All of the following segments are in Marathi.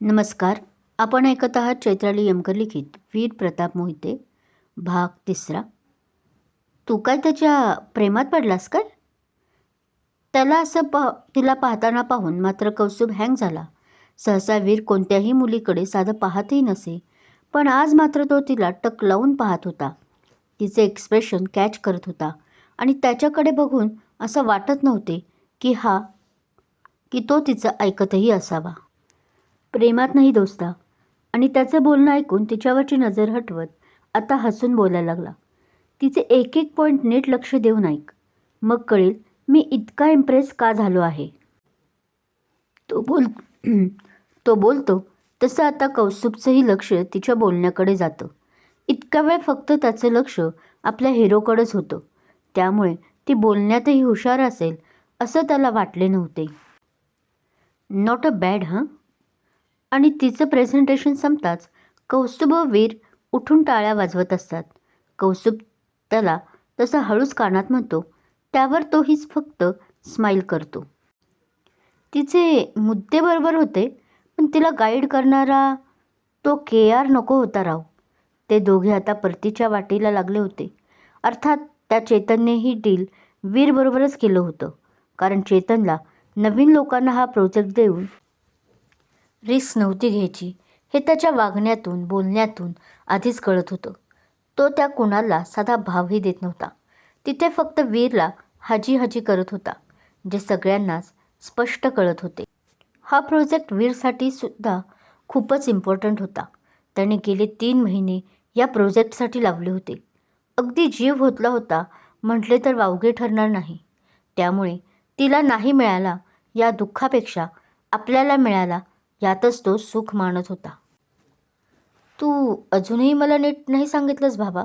नमस्कार. आपण ऐकत आहात चैत्राली यमकर लिखित वीर प्रताप मोहिते भाग 3. तू काय त्याच्या प्रेमात पडलास काय? त्याला असं तिला पाहताना पाहून मात्र कौस्तुभ हँग झाला. सहसा वीर कोणत्याही मुलीकडे साधं पाहतही नसे, पण आज मात्र तो तिला टक लावून पाहत होता. तिचे एक्सप्रेशन कॅच करत होता आणि त्याच्याकडे बघून असं वाटत नव्हते की तो तिचं ऐकतही असावा. प्रेमात नाही दोस्ता. आणि त्याचं बोलणं ऐकून तिच्यावरची नजर हटवत आता हसून बोलायला लागला. तिचे एक एक पॉईंट नीट लक्ष देऊन ऐक, मग कळेल मी इतका इम्प्रेस का झालो आहे. तो बोलतो तसं आता कौस्तुभचंही लक्ष तिच्या बोलण्याकडे जातं. इतका वेळ फक्त त्याचं लक्ष आपल्या हिरोकडेच होतं, त्यामुळे ती बोलण्यातही हुशार असेल असं त्याला वाटले नव्हते. नॉट अ बॅड आणि तिचं प्रेझेंटेशन संपताच कौस्तुभ व वीर उठून टाळ्या वाजवत असतात. कौस्तुभ त्याला तसं हळूच कानात म्हणतो, त्यावर तोहीच फक्त स्माईल करतो. तिचे मुद्दे बरोबर होते, पण तिला गाईड करणारा तो KR नको होता राव. ते दोघे आता परतीच्या वाटेला लागले होते. अर्थात त्या चेतनने ही डील वीरबरोबरच केलं होतं, कारण चेतनला नवीन लोकांना हा प्रोजेक्ट देऊन रिस्क नव्हती घ्यायची हे त्याच्या वागण्यातून बोलण्यातून आधीच कळत होतं. तो त्या कुणाला साधा भावही देत नव्हता. तिथे फक्त वीरला हाजी हाजी करत होता, जे सगळ्यांनाच स्पष्ट कळत होते. हा प्रोजेक्ट वीरसाठी सुद्धा खूपच इम्पॉर्टंट होता. त्याने गेले 3 महिने या प्रोजेक्टसाठी लावले होते. अगदी जीव होतला होता म्हटले तर वावगे ठरणार नाही. त्यामुळे तिला नाही मिळाला या दुःखापेक्षा आपल्याला मिळाला यातच तो सुख मानत होता. तू अजूनही मला नीट नाही सांगितलंस बाबा.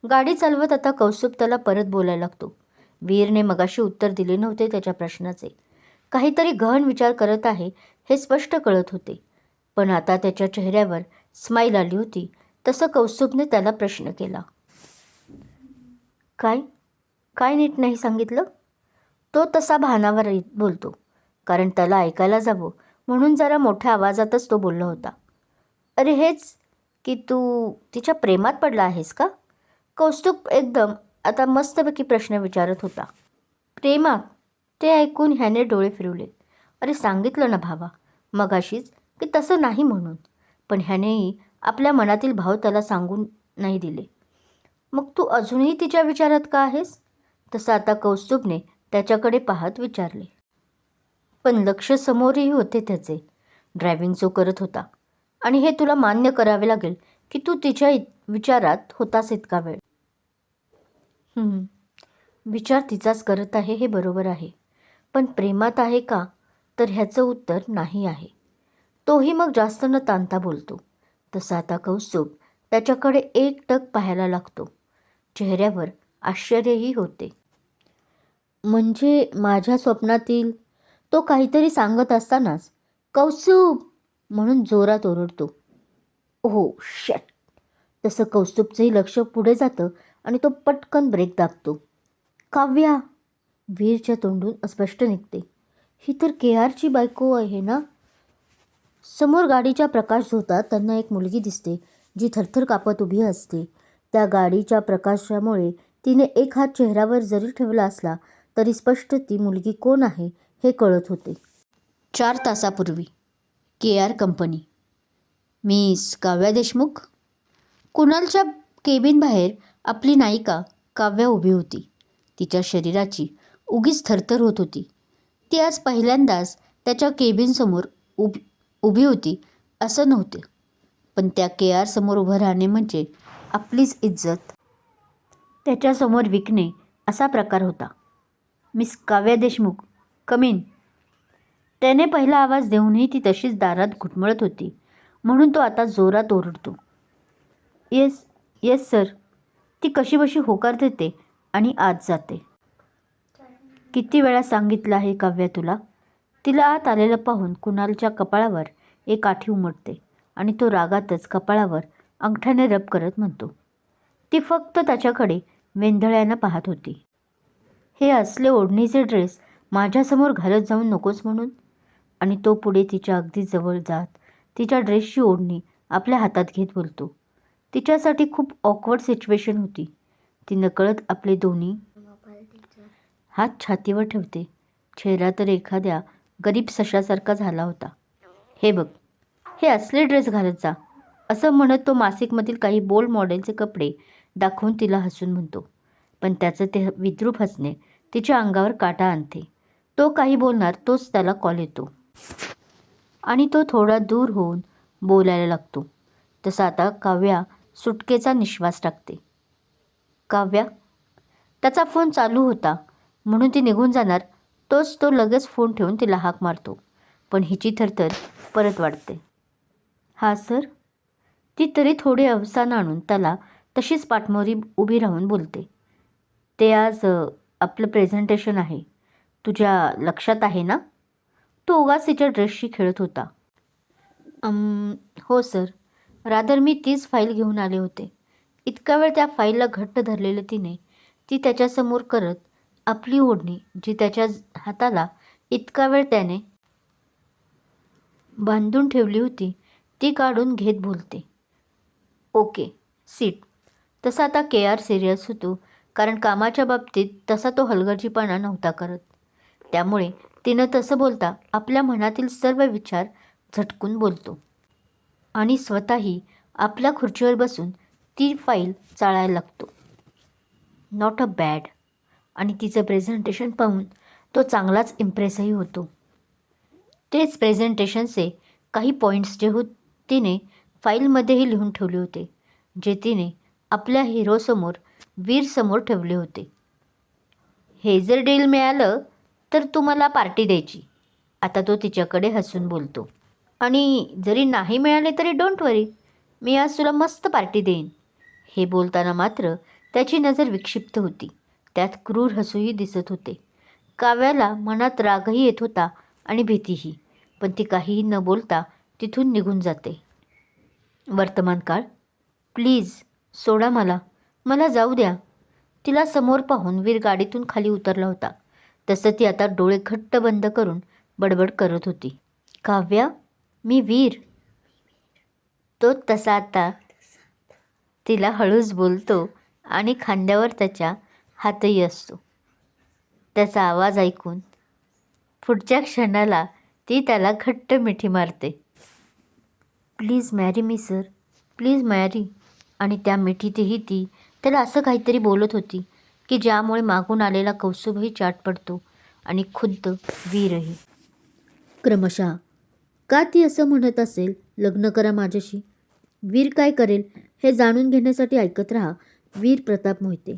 गाडी चालवत आता कौस्तुभ त्याला परत बोलायला लागतो. वीरने मगाशी उत्तर दिले नव्हते त्याच्या प्रश्नाचे. काहीतरी गहन विचार करत आहे हे स्पष्ट कळत होते, पण आता त्याच्या चेहऱ्यावर स्माईल आली होती. तसं कौस्तुभने त्याला प्रश्न केला. काय काय नीट नाही सांगितलं? तो तसा भानावर बोलतो, कारण त्याला ऐकायला जावं म्हणून जरा मोठ्या आवाजातच तो बोलला होता. अरे हेच की तू तिच्या प्रेमात पडला आहेस का? कौस्तुभ एकदम आता मस्तपैकी प्रश्न विचारत होता. प्रेमात? ते ऐकून ह्याने डोळे फिरवले. अरे सांगितलं ना भावा मगाशीच की तसं नाही म्हणून. पण ह्यानेही आपल्या मनातील भाव त्याला सांगून नाही दिले. मग तू अजूनही तिच्या विचारात का आहेस? तसं आता कौस्तुभने त्याच्याकडे पाहत विचारले. पण लक्ष समोरही होते त्याचे. ड्रायव्हिंग जो करत होता, आणि हे तुला मान्य करावे लागेल की तू तिच्या विचारात होतास इतका वेळ. विचार तिचाच करत आहे हे बरोबर आहे, पण प्रेमात आहे का? तर ह्याचं उत्तर नाही आहे. तोही मग जास्त न ताणता बोलतो. तसा आता कौस्तुभ त्याच्याकडे एकटक पाहायला लागतो. चेहऱ्यावर आश्चर्यही होते. म्हणजे माझ्या स्वप्नातील तो काहीतरी सांगत असतानाच कौस्तुभ म्हणून जोरात ओरडतो. ओह शट. तसं कौस्तुभचंही लक्ष पुढे जातं आणि तो पटकन ब्रेक दाबतो. काव्या. वीरच्या तोंडून अस्पष्ट निघते. ही तर KRची बायको आहे ना? समोर गाडीच्या प्रकाश झोतात त्यांना एक मुलगी दिसते, जी थरथर कापत उभी असते. त्या गाडीच्या प्रकाशामुळे तिने एक हात चेहऱ्यावर जरी ठेवला असला तरी स्पष्ट ती मुलगी कोण आहे हे कळत होते. 4 तासापूर्वी KR company. Miss Kavya Deshmukh. कुणालच्या केबिन बाहेर आपली नायिका काव्या उभी होती. तिच्या शरीराची उगीच थरथर होत होती. ती आज पहिल्यांदाच त्याच्या केबिनसमोर उभी होती असं नव्हते, पण त्या KR समोर उभं राहणे म्हणजे आपलीच इज्जत त्याच्यासमोर विकणे असा प्रकार होता. Miss Kavya Deshmukh come in. त्याने पहिला आवाज देऊनही ती तशीच दारात घुटमळत होती, म्हणून तो आता जोरात ओरडतो. Yes yes sir. ती कशीबशी होकार देते आणि आत जाते. किती वेळा सांगितलं आहे काव्या तुला? तिला आत आलेलं पाहून कुणालच्या कपाळावर एक आठी उमटते आणि तो रागातच कपाळावर अंगठ्याने रब करत म्हणतो. ती फक्त त्याच्याकडे वेंधळ्यानं पाहत होती. हे असले ओढणीचे ड्रेस माझ्यासमोर घालत जाऊन नकोस म्हणून. आणि तो पुढे तिच्या अगदी जवळ जात तिच्या ड्रेसची ओढणी आपल्या हातात घेत बोलतो. तिच्यासाठी खूप ऑकवर्ड सिच्युएशन होती. ती नकळत आपले दोन्ही हात छातीवर ठेवते. चेहरा तर एखाद्या गरीब सशासारखा झाला होता. हे बघ, हे असले ड्रेस घालत जा, असं म्हणत तो मासिकमधील काही बोल्ड मॉडेलचे कपडे दाखवून तिला हसून म्हणतो. पण त्याचं ते विद्रूप हसणे तिच्या अंगावर काटा आणते. तो काही बोलणार तोच त्याला कॉल येतो आणि तो थोडा दूर होऊन बोलायला लागतो. तसा आता काव्या सुटकेचा निश्वास टाकते. काव्या, त्याचा फोन चालू होता म्हणून ती निघून जाणार तोच तो लगेच फोन ठेवून तिला हाक मारतो. पण हिची थरथर परत वाढते. हा सर. ती तरी थोडे अवसान आणून त्याला तशीच पाठमोरी उभी राहून बोलते. ते आज आपलं प्रेझेंटेशन आहे, तुझ्या लक्षात आहे ना? तो उगाच तिच्या ड्रेसशी खेळत होता. हो सर, रादर मी तीच फाईल घेऊन आले होते. इतका वेळ त्या फाईलला घट्ट धरलेलं तिने ती त्याच्यासमोर करत आपली ओढणी जी त्याच्या हाताला इतका वेळ त्याने बांधून ठेवली होती ती काढून घेत बोलते. Okay, seat. तसा आता KR सिरियस होतो, कारण कामाच्या बाबतीत तसा तो हलगर्जीपणा नव्हता करत. त्यामुळे तिनं तसं बोलता आपल्या मनातील सर्व विचार झटकून बोलतो आणि स्वतःही आपल्या खुर्चीवर बसून ती फाईल चाळायला लागतो. Not a bad. आणि तिचं प्रेझेंटेशन पाहून तो चांगलाच इम्प्रेसही होतो. तेच प्रेझेंटेशनचे काही पॉईंट्स जे तिने फाईलमध्येही लिहून ठेवले होते, जे तिने आपल्या हिरोसमोर, वीरसमोर ठेवले होते. हे जर डील मिळालं तर तू मला पार्टी द्यायची. आता तो तिच्याकडे हसून बोलतो. आणि जरी नाही मिळाले तरी डोंट वरी, मी आज तुला मस्त पार्टी देईन. हे बोलताना मात्र त्याची नजर विक्षिप्त होती. त्यात क्रूर हसूही दिसत होते. काव्याला मनात रागही येत होता आणि भीतीही. पण ती काहीही न बोलता तिथून निघून जाते. वर्तमान काळ. प्लीज सोडा मला जाऊ द्या. तिला समोर पाहून वीर गाडीतून खाली उतरला होता. तसं ती आता डोळे घट्ट बंद करून बडबड करत होती. काव्या, मी वीर. तो तसा आता तिला हळूच बोलतो आणि खांद्यावर त्याच्या हातही असतो. त्याचा आवाज ऐकून पुढच्या क्षणाला ती त्याला घट्ट मिठी मारते. Please marry me sir, please मॅरी. आणि त्या मिठीतही ती त्याला असं काहीतरी बोलत होती की ज्यामुळे मागून आलेला कौस्तुभही चाट पडतो आणि खुद्द वीरही. क्रमशः का ती असं म्हणत असेल, लग्न करा माझ्याशी. वीर काय करेल हे जाणून घेण्यासाठी ऐकत रहा वीर प्रताप मोहिते.